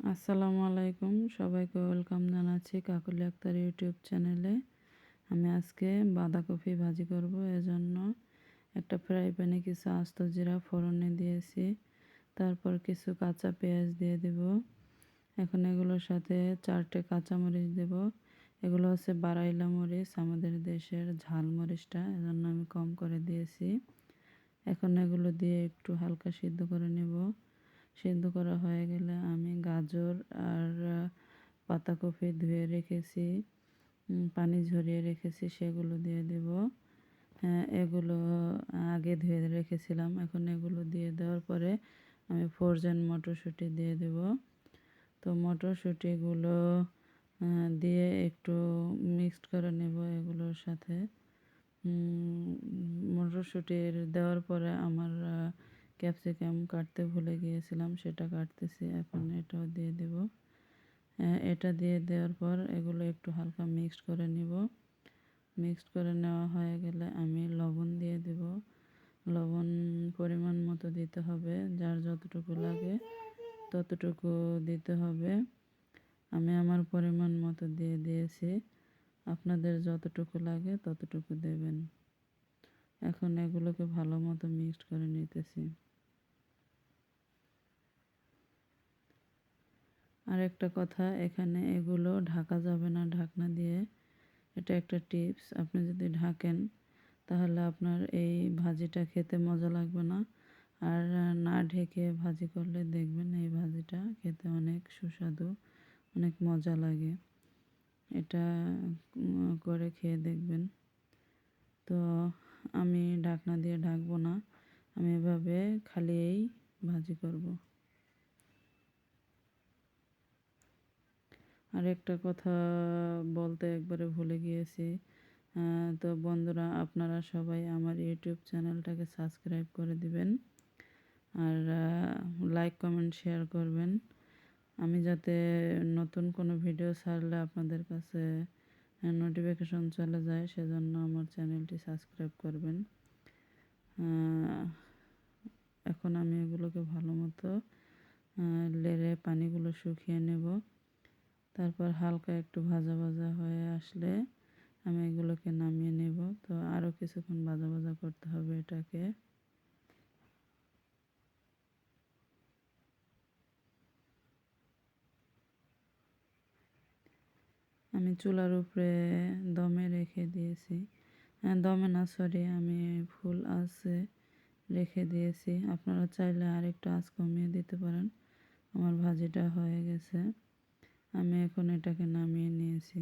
আসসালামু আলাইকুম, সবাইকে ওয়েলকাম জানাচ্ছি কাকলি আক্তার ইউটিউব চ্যানেলে। আমি আজকে বাঁধাকপি ভাজি করব। এজন্য একটা ফ্রাই প্যানে কিছু আস্ত জিরা ফোড়নে দিয়েছি, তারপর কিছু কাঁচা পেঁয়াজ দিয়ে দেব। এখন এগুলোর সাথে 4টে কাঁচামরিচ দেব। এগুলো হচ্ছে বারাইলা মরিচ, আমাদের দেশের ঝাল মরিচটা, এজন্য আমি কম করে দিয়েছি। এখন এগুলো দিয়ে একটু হালকা সিদ্ধ করে নেব। সিদ্ধ করা হয়ে গেলে আমি গাজর আর পাতাকপি ধুয়ে রেখেছি, পানি ঝরিয়ে রেখেছি, সেগুলো দিয়ে দেব। এগুলো আগে ধুয়ে রেখেছিলাম। এখন এগুলো দিয়ে দেওয়ার পরে আমি ফ্রোজেন মটরশুঁটি দিয়ে দেব। তো মটরশুঁটিগুলো দিয়ে একটু মিক্সড করে নেব এগুলোর সাথে। মটরশুঁটির দেওয়ার পরে আমার ক্যাপসিকাম কাটতে ভুলে গিয়েছিলাম, সেটা কাটতেছি। এখন এটাও দিয়ে দেব। এটা দিয়ে দেওয়ার পর এগুলো একটু হালকা মিক্সড করে নিব। মিক্সড করে নেওয়া হয়ে গেলে আমি লবণ দিয়ে দেব। লবণ পরিমাণ মতো দিতে হবে, যার যতটুকু লাগে ততটুকু দিতে হবে। আমি আমার পরিমাণ মতো দিয়ে দিয়েছি, আপনাদের যতটুকু লাগে ততটুকু দেবেন। এখন এগুলোকে ভালো মতো মিক্সড করে নিতেছি। আর একটা কথা, এখানে এগুলো ঢাকা যাবে না ঢাকনা দিয়ে। এটা একটা টিপস, আপনি যদি ঢাকেন তাহলে আপনার এই ভাজিটা খেতে মজা লাগবে না। আর না ঢেকে ভাজি করলে দেখবেন এই ভাজিটা খেতে অনেক সুস্বাদু, অনেক মজা লাগে। এটা করে খেয়ে দেখবেন। তো আমি ঢাকনা দিয়ে ঢাকবো না, আমি এভাবে খালি এই ভাজি করব। আর একটা কথা বলতে একবারে ভুলে গিয়েছি। তো বন্ধুরা, আপনারা সবাই আমার ইউটিউব চ্যানেলটাকে সাবস্ক্রাইব করে দিবেন, আর লাইক কমেন্ট শেয়ার করবেন। আমি যাতে নতুন কোনো ভিডিও ছাড়লে আপনাদের কাছে নোটিফিকেশন চলে যায়, সেজন্য আমার চ্যানেলটি সাবস্ক্রাইব করবেন। এখন আমি এগুলোকে ভালো মতো লেড়ে পানিগুলো শুকিয়ে নেব। তারপর হালকা একটু ভাজা ভাজা হয়ে আসলে আমি এগুলোকে নামিয়ে নেব। তো আরও কিছুক্ষণ ভাজা ভাজা করতে হবে এটাকে। আমি চুলার উপরে দমে রেখে দিয়েছি, দমে না, সরি, আমি ফুল আঁচে রেখে দিয়েছি। আপনারা চাইলে আরেকটু আঁচ কমিয়ে দিতে পারেন। আমার ভাজিটা হয়ে গেছে, আমি এখন এটাকে নামিয়ে নিয়েছি।